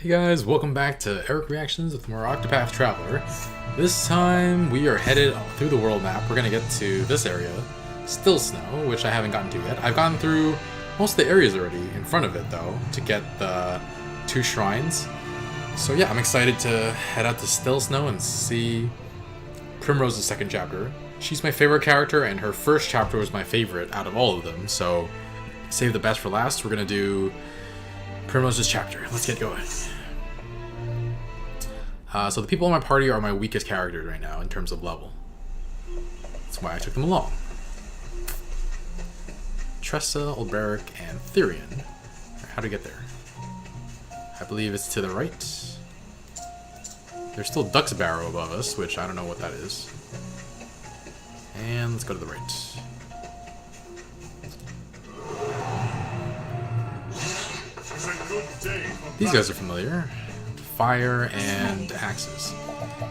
Hey guys, welcome back to Eric Reactions with more Octopath Traveler. This time we are headed through the world map. We're gonna get to this area, Stillsnow, which I haven't gotten to yet. I've gone through most of the areas already in front of it though, to get the 2 shrines. So yeah, I'm excited to head out to Stillsnow and see Primrose's second chapter. She's my favorite character and her first chapter was my favorite out of all of them, so save the best for last. We're gonna do Primrose's chapter. Let's get going. So the people in my party are my weakest characters right now in terms of level. That's why I took them along. Tressa, Ulberic, and Therian. Right, how to get there? I believe it's to the right. There's still Duck's Barrow above us, which I don't know what that is. And let's go to the right. These guys are familiar. Fire and axes.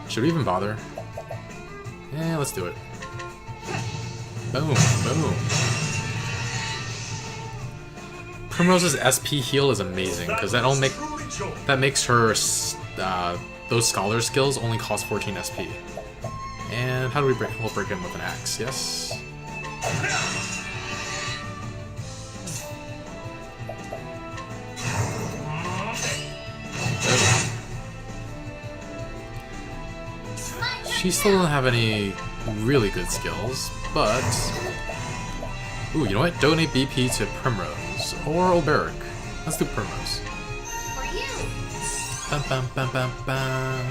Should we even bother? Yeah, let's do it. Boom, boom. Primrose's SP heal is amazing because that makes her those scholar skills only cost 14 SP. And how do we break? We'll break him with an axe. Yes. She still doesn't have any really good skills, but... Ooh, you know what? Donate BP to Primrose. Or Ulberic. Let's do Primrose. For you. Bum, bum, bum, bum, bum.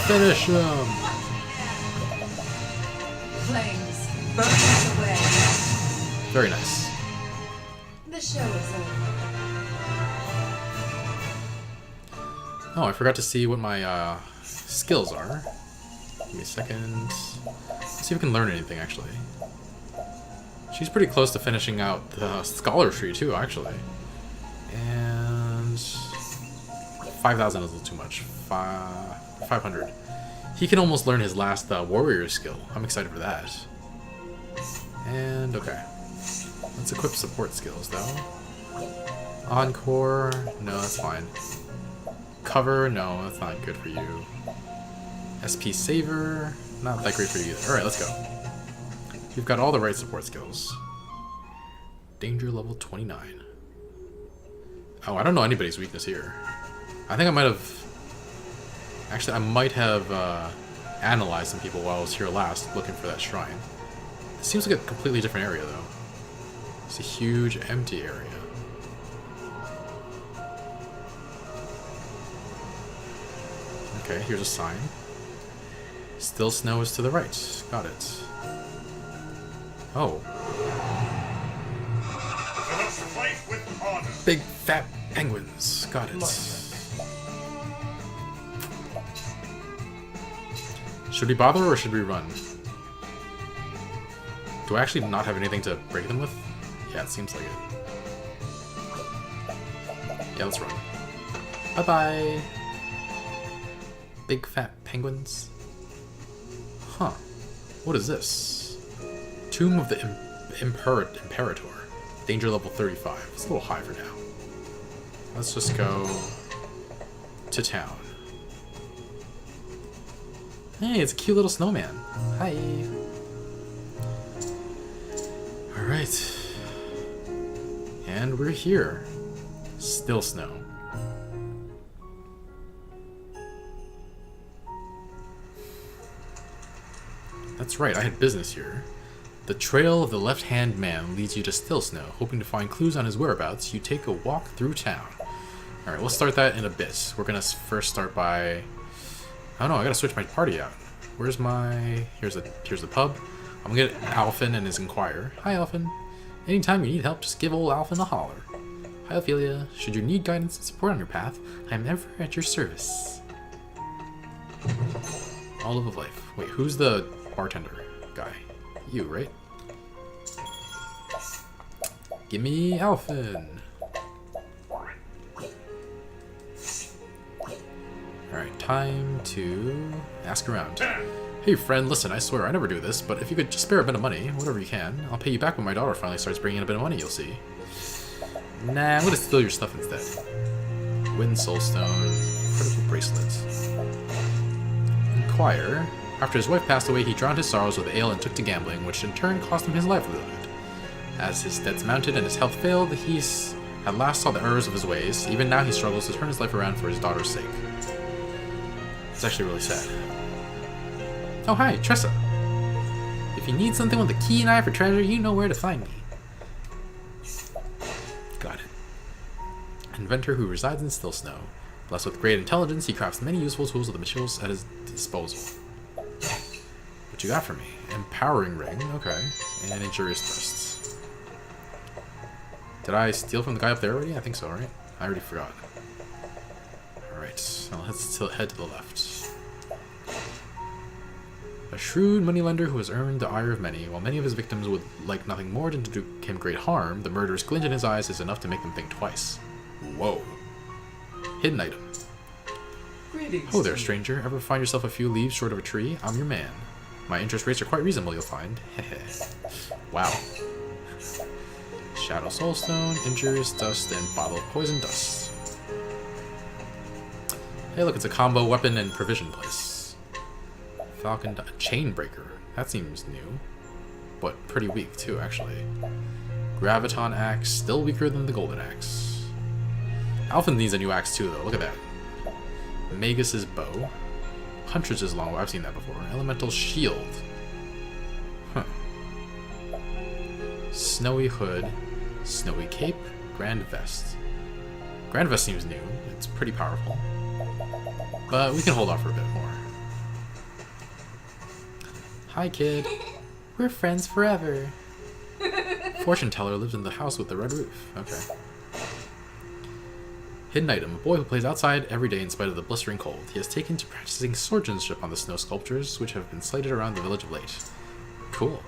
Finish him! Flames burn away. Very nice. The show is over. Oh, I forgot to see what my skills are. Give me a second. Let's see if we can learn anything, actually. She's pretty close to finishing out the scholar tree, too, actually. And... 5,000 is a little too much. 500. He can almost learn his last warrior skill. I'm excited for that. And, okay. Let's equip support skills, though. Encore. No, that's fine. Cover, no, that's not good for you. SP Saver, not that great for you either. Alright, let's go. You've got all the right support skills. Danger level 29. Oh, I don't know anybody's weakness here. I think I might have... Actually, I might have analyzed some people while I was here last looking for that shrine. It seems like a completely different area, though. It's a huge, empty area. Okay, here's a sign. Stillsnow is to the right. Got it. Oh. Big fat penguins. Got it. Should we bother or should we run? Do I actually not have anything to break them with? Yeah, it seems like it. Yeah, let's run. Bye-bye. Big fat penguins? Huh. What is this? Tomb of the Imperator. Danger level 35. It's a little high for now. Let's just go to town. Hey, it's a cute little snowman. Hi. Alright. And we're here. Stillsnow. That's right, I had business here. The trail of the left-hand man leads you to Stillsnow. Hoping to find clues on his whereabouts, you take a walk through town. Alright, we'll start that in a bit. We're gonna first start by... Oh no, I gotta switch my party out. Where's my... Here's the pub. I'm gonna get Alphen and his Inquirer. Hi, Alphen. Anytime you need help, just give old Alphen a holler. Hi, Ophelia. Should you need guidance and support on your path, I am ever at your service. Olive of Life. Wait, who's the... bartender guy? You, right? Give me Alphen. Alright, time to ask around. Hey friend, listen, I swear I never do this, but if you could just spare a bit of money, whatever you can, I'll pay you back when my daughter finally starts bringing in a bit of money, you'll see. Nah, I'm gonna steal your stuff instead. Wind Soulstone, critical bracelets. Inquirer. After his wife passed away, he drowned his sorrows with ale and took to gambling, which in turn cost him his livelihood. As his debts mounted and his health failed, he at last saw the errors of his ways. Even now he struggles to turn his life around for his daughter's sake. It's actually really sad. Oh hi, Tressa. If you need something with a keen eye for treasure, you know where to find me. Got it. Inventor who resides in Stillsnow. Blessed with great intelligence, he crafts many useful tools with the materials at his disposal. What you got for me? Empowering ring, okay. And injurious thrusts. Did I steal from the guy up there already? I think so, right? I already forgot. Alright, now let's head to the left. A shrewd moneylender who has earned the ire of many, while many of his victims would like nothing more than to do him great harm, the murderous glint in his eyes is enough to make them think twice. Whoa. Hidden item. Greetings. Oh there, stranger. Ever find yourself a few leaves short of a tree? I'm your man. My interest rates are quite reasonable, you'll find. Wow. Shadow Soulstone, Injurious Dust, and Bottle of Poison Dust. Hey look, it's a combo weapon and provision place. Falcon Chainbreaker. That seems new. But pretty weak too, actually. Graviton Axe, still weaker than the Golden Axe. Alpha needs a new axe too though, look at that. Magus's Bow. Huntress's Longbow, I've seen that before. Elemental Shield. Huh. Snowy Hood. Snowy Cape. Grand Vest. Grand Vest seems new. It's pretty powerful. But we can hold off for a bit more. Hi, kid. We're friends forever. Fortune teller lives in the house with the red roof. Okay. Hidden item. A boy who plays outside every day in spite of the blistering cold. He has taken to practicing swordsmanship on the snow sculptures, which have been sighted around the village of late. Cool.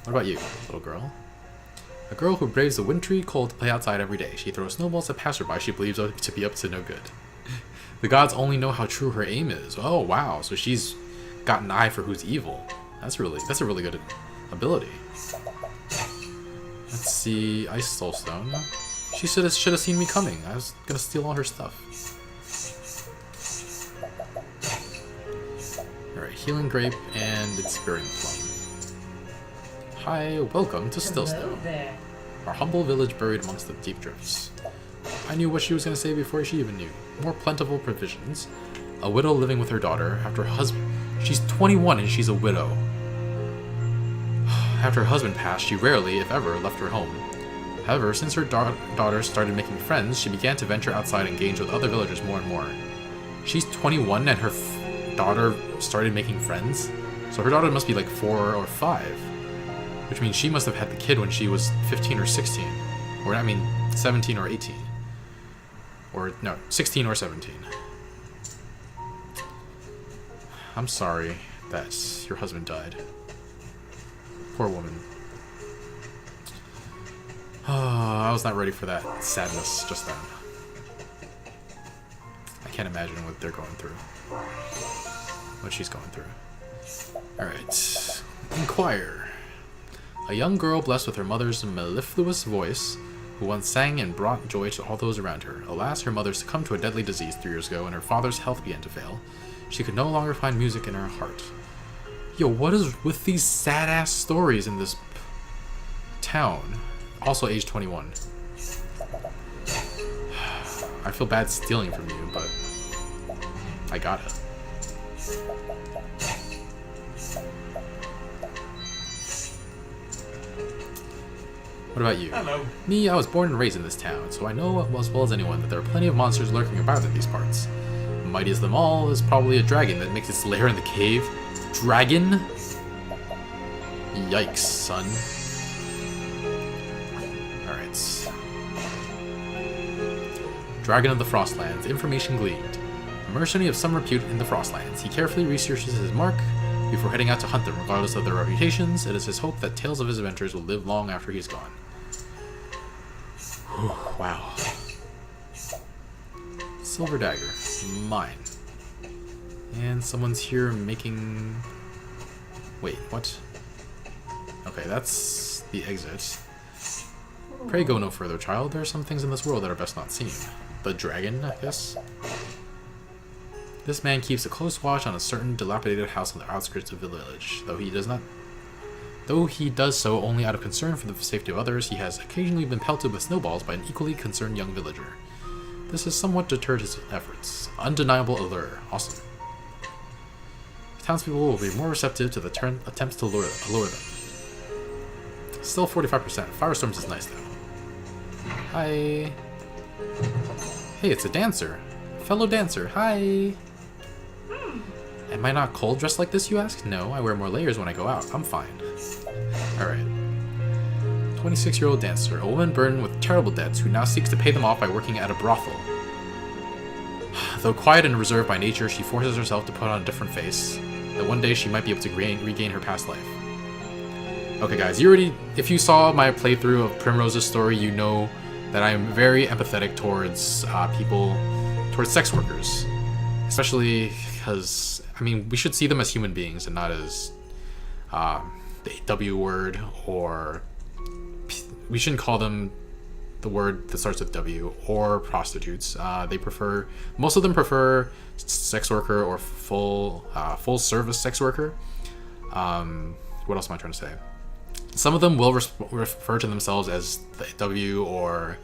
What about you, little girl? A girl who braves the wintry cold to play outside every day. She throws snowballs at passerby she believes to be up to no good. The gods only know how true her aim is. Oh wow, so she's got an eye for who's evil. That's a really good ability. Let's see, Ice Soulstone. She should have seen me coming. I was gonna steal all her stuff. Alright, Healing Grape and Inspiring Plum. Hi, welcome to Stillsnow. Our humble village buried amongst the deep drifts. I knew what she was gonna say before she even knew. More plentiful provisions. A widow living with her daughter after her husband. She's 21 and she's a widow. After her husband passed, she rarely, if ever, left her home. However, since her daughter started making friends, she began to venture outside and engage with other villagers more and more. She's 21 and her daughter started making friends? So her daughter must be like 4 or 5. Which means she must have had the kid when she was 15 or 16. Or, I mean, 17 or 18. Or, no, 16 or 17. I'm sorry that your husband died. Poor woman. I was not ready for that sadness just then. I can't imagine what they're going through. What she's going through. Alright. Inquirer. A young girl blessed with her mother's mellifluous voice, who once sang and brought joy to all those around her. Alas, her mother succumbed to a deadly disease 3 years ago, and her father's health began to fail. She could no longer find music in her heart. Yo, what is with these sad-ass stories in this town? Also age 21. I feel bad stealing from you, but I gotta. What about you? Hello. Me, I was born and raised in this town, so I know as well as anyone that there are plenty of monsters lurking about in these parts. Mightiest of them all is probably a dragon that makes its lair in the cave. Dragon? Yikes, son. Alright. Dragon of the Frostlands. Information gleaned. A mercenary of some repute in the Frostlands. He carefully researches his mark before heading out to hunt them. Regardless of their reputations, it is his hope that tales of his adventures will live long after he's gone. Whew, wow. Silver dagger. Mine. And someone's here making... Wait, what? Okay, that's the exit. Pray go no further, child. There are some things in this world that are best not seen. The dragon, I guess? This man keeps a close watch on a certain dilapidated house on the outskirts of the village. Though he does so only out of concern for the safety of others, he has occasionally been pelted with snowballs by an equally concerned young villager. This has somewhat deterred his efforts. Undeniable allure. Awesome. Townspeople will be more receptive to the attempts to allure them. Still 45%. Firestorms is nice, though. Hi. Hey, it's a dancer. Fellow dancer. Hi. Am I not cold dressed like this, you ask? No, I wear more layers when I go out. I'm fine. Alright. 26-year-old dancer, a woman burdened with terrible debts who now seeks to pay them off by working at a brothel. Though quiet and reserved by nature, she forces herself to put on a different face, that one day she might be able to regain her past life. Okay guys, if you saw my playthrough of Primrose's story, you know that I am very empathetic towards towards sex workers. Especially because, I mean, we should see them as human beings and not as the W word, or we shouldn't call them the word that starts with W, or prostitutes. Most of them prefer sex worker or full service sex worker. What else am I trying to say? Some of them will refer to themselves as the W or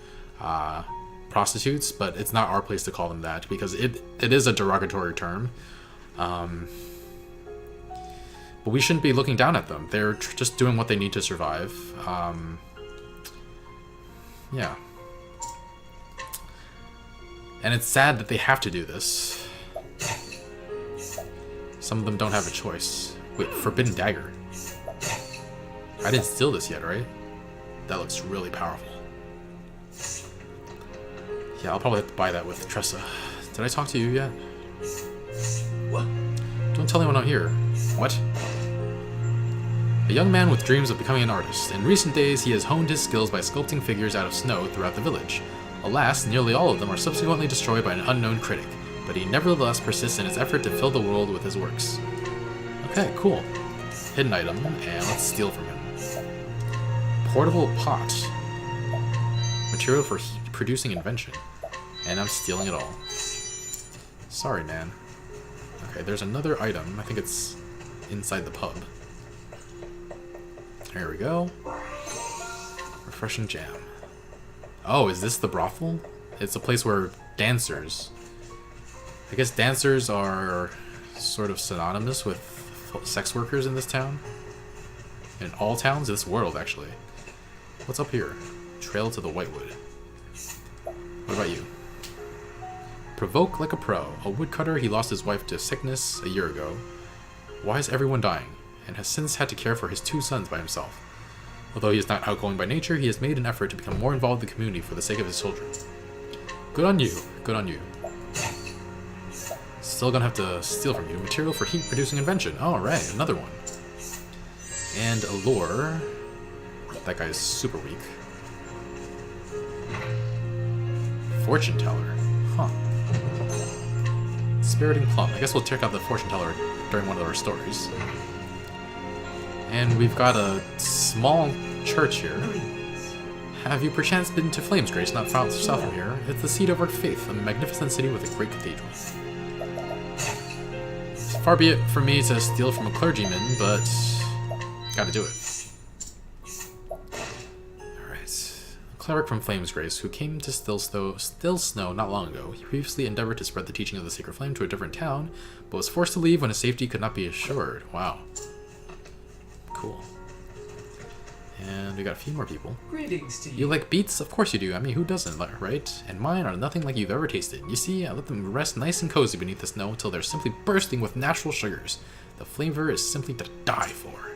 prostitutes, but it's not our place to call them that because it is a derogatory term. But we shouldn't be looking down at them. They're just doing what they need to survive. Yeah. And it's sad that they have to do this. Some of them don't have a choice. Wait, Forbidden Dagger. I didn't steal this yet, right? That looks really powerful. Yeah, I'll probably have to buy that with Tressa. Did I talk to you yet? What? Don't tell anyone out here. What? A young man with dreams of becoming an artist. In recent days, he has honed his skills by sculpting figures out of snow throughout the village. Alas, nearly all of them are subsequently destroyed by an unknown critic, but he nevertheless persists in his effort to fill the world with his works. Okay, cool. Hidden item, and let's steal from him. Portable pot. Material for heat-producing invention. And I'm stealing it all. Sorry, man. Okay, there's another item. I think it's inside the pub. There we go. Refreshing jam. Oh, is this the brothel? It's a place where dancers... I guess dancers are sort of synonymous with sex workers in this town. In all towns? This world, actually. What's up here? Trail to the Whitewood. What about you? Provoke like a pro. A woodcutter, he lost his wife to sickness a year ago. Why is everyone dying? And has since had to care for his 2 sons by himself. Although he is not outgoing by nature, he has made an effort to become more involved in the community for the sake of his children. Good on you. Good on you. Still gonna have to steal from you. Material for heat-producing invention. Alright, another one. And a lure. That guy's super weak. Fortune teller. Huh. Spiriting plum. I guess we'll check out the fortune teller during one of our stories. And we've got a small church here. Have you perchance been to Flamesgrace, not south from here? It's the seat of our faith, a magnificent city with a great cathedral. Far be it from me to steal from a clergyman, but gotta do it. Alright. A cleric from Flamesgrace who came to Stillsnow not long ago. He previously endeavored to spread the teaching of the sacred flame to a different town, but was forced to leave when his safety could not be assured. Wow. Cool. And we got a few more people. Greetings to you. You like beets? Of course you do. I mean, who doesn't, right? And mine are nothing like you've ever tasted. You see, I let them rest nice and cozy beneath the snow until they're simply bursting with natural sugars. The flavor is simply to die for.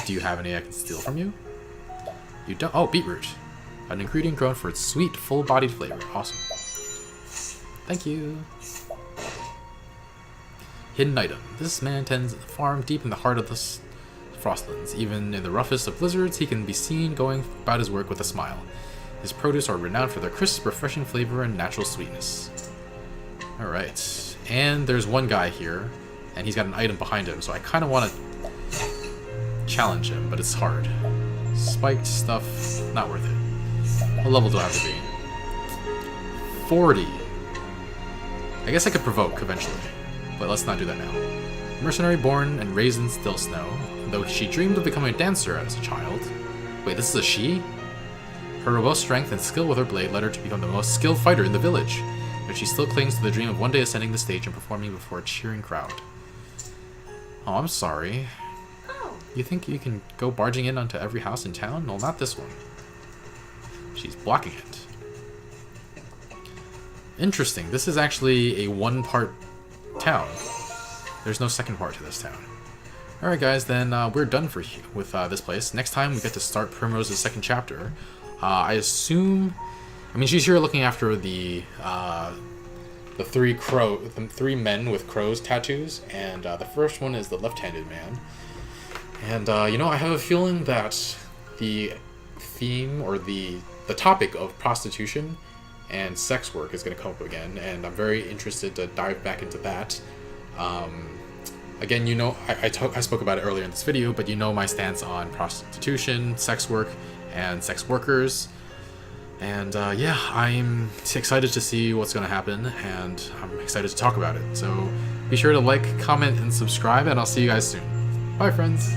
Do you have any I can steal from you? You don't? Oh, beetroot. An ingredient grown for its sweet, full-bodied flavor. Awesome. Thank you. Hidden item. This man tends a farm deep in the heart of the Frostlands. Even in the roughest of blizzards, he can be seen going about his work with a smile. His produce are renowned for their crisp, refreshing flavor and natural sweetness. Alright. And there's one guy here, and he's got an item behind him, so I kind of want to challenge him, but it's hard. Spiked stuff, not worth it. What level do I have to be? 40. I guess I could provoke eventually, but let's not do that now. Mercenary born and raised in Stillsnow, though she dreamed of becoming a dancer as a child. Wait, this is a she? Her robust strength and skill with her blade led her to become the most skilled fighter in the village, but she still clings to the dream of one day ascending the stage and performing before a cheering crowd. Oh, I'm sorry. Oh, You think you can go barging in onto every house in town? No, not this one. She's blocking it. Interesting. This is actually a one-part town. There's no second part to this town. Alright guys, then we're done with this place. Next time we get to start Primrose's second chapter. I assume... I mean, she's here looking after the three men with crows tattoos, and the first one is the left-handed man. And, you know, I have a feeling that the theme, or the topic of prostitution and sex work is going to come up again, and I'm very interested to dive back into that. Again, you know, I spoke about it earlier in this video, but you know my stance on prostitution, sex work, and sex workers. And yeah, I'm excited to see what's going to happen, and I'm excited to talk about it. So be sure to like, comment, and subscribe, and I'll see you guys soon. Bye, friends!